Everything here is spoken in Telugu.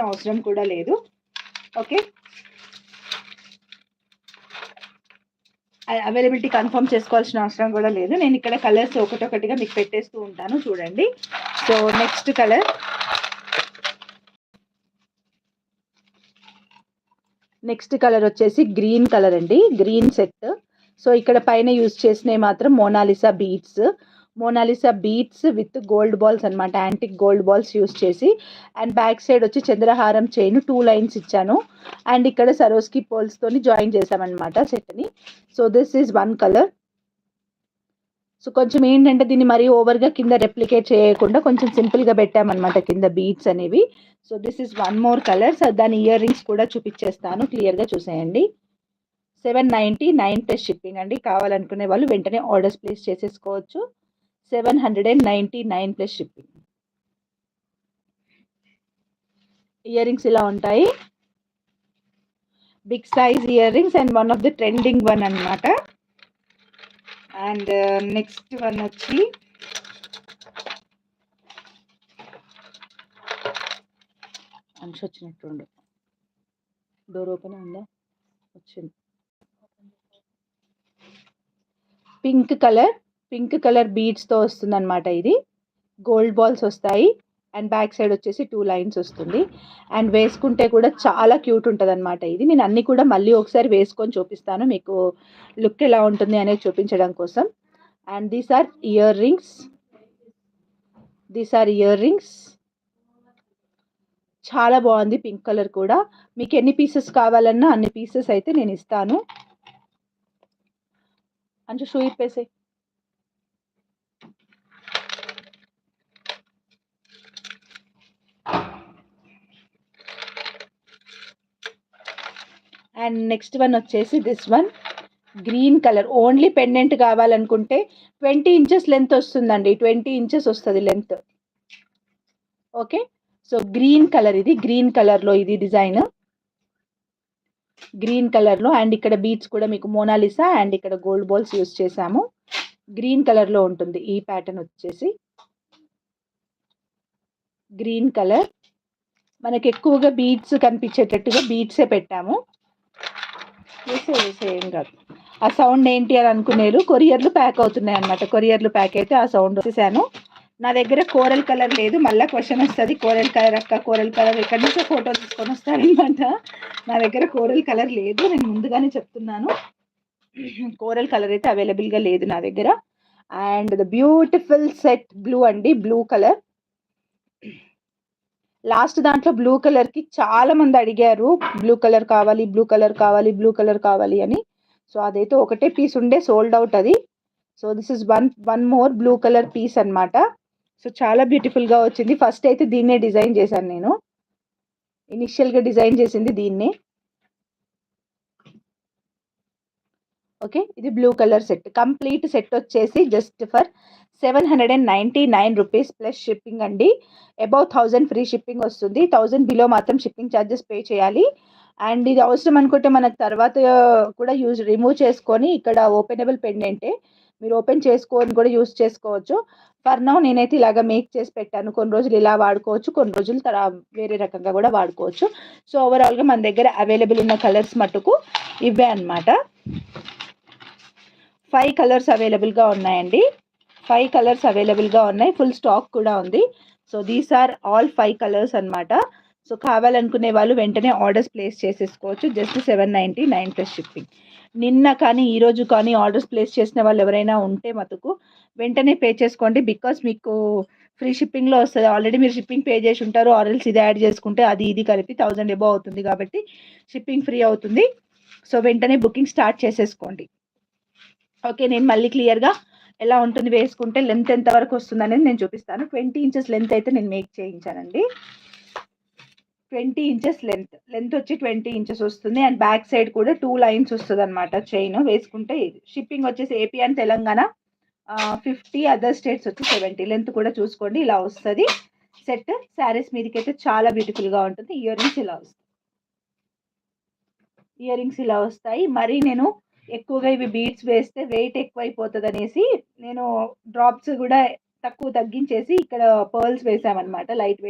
అవసరం కూడా లేదు. ఓకే, అవైలబిలిటీ కన్ఫర్మ్ చేసుకోవాల్సిన అవసరం కూడా లేదు. నేను ఇక్కడ కలర్స్ ఒకటొకటిగా మీకు పెట్టేస్తూ ఉంటాను, చూడండి. సో నెక్స్ట్ కలర్ వచ్చేసి గ్రీన్ కలర్ అండి, గ్రీన్ సెట్. సో ఇక్కడ పైన యూజ్ చేసినవి మాత్రం Monalisa beads with gold balls అనమాట, యాంటిక్ గోల్డ్ బాల్స్ యూజ్ చేసి. అండ్ బ్యాక్ సైడ్ వచ్చి చంద్రహారం చైన్ 2 లైన్స్ ఇచ్చాను. అండ్ ఇక్కడ సరోస్కి పోల్స్ తోని జాయిన్ చేసామన్నమాట సెట్ని. So this is 1 colour. So కొంచెం ఏంటంటే దీన్ని మరీ ఓవర్గా కింద రెప్లికేట్ చేయకుండా కొంచెం సింపుల్గా పెట్టామన్నమాట కింద బీట్స్ అనేవి. So this is 1 more colour. So దాని ఇయర్ రింగ్స్ కూడా చూపించేస్తాను, క్లియర్గా చూసేయండి. 799 ప్లస్ షిప్పింగ్ అండి. కావాలనుకునే వాళ్ళు వెంటనే ఆర్డర్స్ ప్లేస్ చేసేసుకోవచ్చు. 799 ప్లస్ షిప్పింగ్. ఇయర్ రింగ్స్ ఇలా ఉంటాయి, big size earrings and one of the trending one అనమాట. అండ్ నెక్స్ట్ వన్ వచ్చి అంశ వచ్చినట్టుండు, డోర్ ఓపెన్ ఉందా, వచ్చింది. పింక్ కలర్ బీడ్స్తో వస్తుంది అనమాట. ఇది గోల్డ్ బాల్స్ వస్తాయి అండ్ బ్యాక్ సైడ్ వచ్చేసి 2 లైన్స్ వస్తుంది. అండ్ వేసుకుంటే కూడా చాలా క్యూట్ ఉంటుంది అనమాట. ఇది నేను అన్నీ కూడా మళ్ళీ ఒకసారి వేసుకొని చూపిస్తాను మీకు లుక్ ఎలా ఉంటుంది అనేది చూపించడం కోసం. And these are earrings. చాలా బాగుంది పింక్ కలర్ కూడా. మీకు ఎన్ని పీసెస్ కావాలన్నా అన్ని పీసెస్ అయితే నేను ఇస్తాను. అంచు షూ ఇప్పేసే. అండ్ నెక్స్ట్ వన్ వచ్చేసి this one green colour. Only pendant కావాలనుకుంటే 20 ఇంచెస్ లెంత్ వస్తుందండి, 20 ఇంచెస్ వస్తుంది length. Okay, so green colour, ఇది గ్రీన్ కలర్లో ఇది డిజైన్, గ్రీన్ కలర్లో. అండ్ ఇక్కడ బీట్స్ కూడా మీకు మోనాలిసా అండ్ ఇక్కడ గోల్డ్ బాల్స్ యూజ్ చేసాము. గ్రీన్ కలర్లో ఉంటుంది ఈ ప్యాటర్న్ వచ్చేసి. గ్రీన్ కలర్ మనకి ఎక్కువగా బీట్స్ కనిపించేటట్టుగా బీట్సే పెట్టాము. వేసే ఏం కాదు. ఆ సౌండ్ ఏంటి అని అనుకునేరు, కొరియర్లు ప్యాక్ అవుతున్నాయి అనమాట. కొరియర్లు ప్యాక్ అయితే ఆ సౌండ్ వచ్చేసాను. నా దగ్గర కోరల్ కలర్ లేదు, మళ్ళీ క్వశ్చన్ వస్తుంది, కోరల్ కలర్ అక్క, కోరల్ కలర్ ఎక్కడి నుంచో ఫోటో తీసుకొని వస్తారనమాట. నా దగ్గర కోరల్ కలర్ లేదు, నేను ముందుగానే చెప్తున్నాను. కోరల్ కలర్ అయితే అవైలబుల్గా లేదు నా దగ్గర. And the beautiful set blue అండి, బ్లూ కలర్. లాస్ట్ దాంట్లో బ్లూ కలర్కి చాలా మంది అడిగారు, బ్లూ కలర్ కావాలి, బ్లూ కలర్ కావాలి, బ్లూ కలర్ కావాలి అని. సో అదైతే ఒకటే పీస్ ఉండే, సోల్డ్ అవుట్ అది. So this is one more blue colour piece అనమాట. సో చాలా బ్యూటిఫుల్గా వచ్చింది. ఫస్ట్ అయితే దీన్నే డిజైన్ చేశాను నేను, ఇనిషియల్గా డిజైన్ చేసింది దీన్నే. ఓకే, ఇది blue colour set. Complete set వచ్చేసి just for 799 rupees plus shipping అండి. అబౌవ్ 1000 ఫ్రీ షిప్పింగ్ వస్తుంది. 1000 బిలో మాత్రం షిప్పింగ్ ఛార్జెస్ పే చేయాలి. అండ్ ఇది అవసరం అనుకుంటే మనకు తర్వాత కూడా రిమూవ్ చేసుకొని ఇక్కడ ఓపెనబుల్ పెండెంటే, మీరు ఓపెన్ చేసుకొని కూడా యూజ్ చేసుకోవచ్చు. ఫర్ నౌ నేనైతే ఇలాగ మేక్ చేసి పెట్టాను. కొన్ని రోజులు ఇలా వాడుకోవచ్చు, కొన్ని రోజులు వేరే రకంగా కూడా వాడుకోవచ్చు. సో ఓవరాల్గా మన దగ్గర అవైలబుల్ ఉన్న కలర్స్ మటుకు ఇవే అనమాట. 5 కలర్స్ అవైలబుల్గా ఉన్నాయండి, 5 కలర్స్ అవైలబుల్గా ఉన్నాయి, ఫుల్ స్టాక్ కూడా ఉంది. So these are all 5 colours అనమాట. సో కావాలనుకునే వాళ్ళు వెంటనే ఆర్డర్స్ ప్లేస్ చేసేసుకోవచ్చు. Just 799 plus shipping. నిన్న కానీ ఈరోజు కానీ ఆర్డర్స్ ప్లేస్ చేసిన వాళ్ళు ఎవరైనా ఉంటే మటుకు వెంటనే పే చేసుకోండి, బికాస్ మీకు ఫ్రీ షిప్పింగ్లో వస్తుంది. ఆల్రెడీ మీరు షిప్పింగ్ పే చేసి ఉంటారు, ఆర్ఎల్స్ ఇది యాడ్ చేసుకుంటే అది ఇది కలిపి 1000 అబౌవ్ అవుతుంది, కాబట్టి షిప్పింగ్ ఫ్రీ అవుతుంది. సో వెంటనే బుకింగ్ స్టార్ట్ చేసేసుకోండి. ఓకే, నేను మళ్ళీ క్లియర్గా ఎలా ఉంటుంది వేసుకుంటే లెంత్ ఎంత వరకు వస్తుంది అనేది నేను చూపిస్తాను. 20 ఇంచెస్ లెంత్ అయితే నేను మేక్ చేయించానండి. 20 ఇంచెస్ లెంత్ వచ్చి 20 ఇంచెస్ వస్తుంది. అండ్ బ్యాక్ సైడ్ కూడా 2 లైన్స్ వస్తుంది అనమాట చైన్ వేసుకుంటే. ఇది షిప్పింగ్ వచ్చేసి AP and Telangana 50, other states వచ్చి 70. లెంత్ కూడా చూసుకోండి, ఇలా వస్తుంది సెట్. శారీస్ మీదకి అయితే చాలా బ్యూటిఫుల్గా ఉంటుంది. ఇయర్ రింగ్స్ ఇలా వస్తాయి. మరి నేను ఎక్కువగా ఇవి బీడ్స్ వేస్తే వెయిట్ ఎక్కువైపోతుంది అనేసి నేను డ్రాప్స్ కూడా తగ్గించేసి ఇక్కడ పర్ల్స్ వేసామన్నమాట, లైట్ వెయిట్.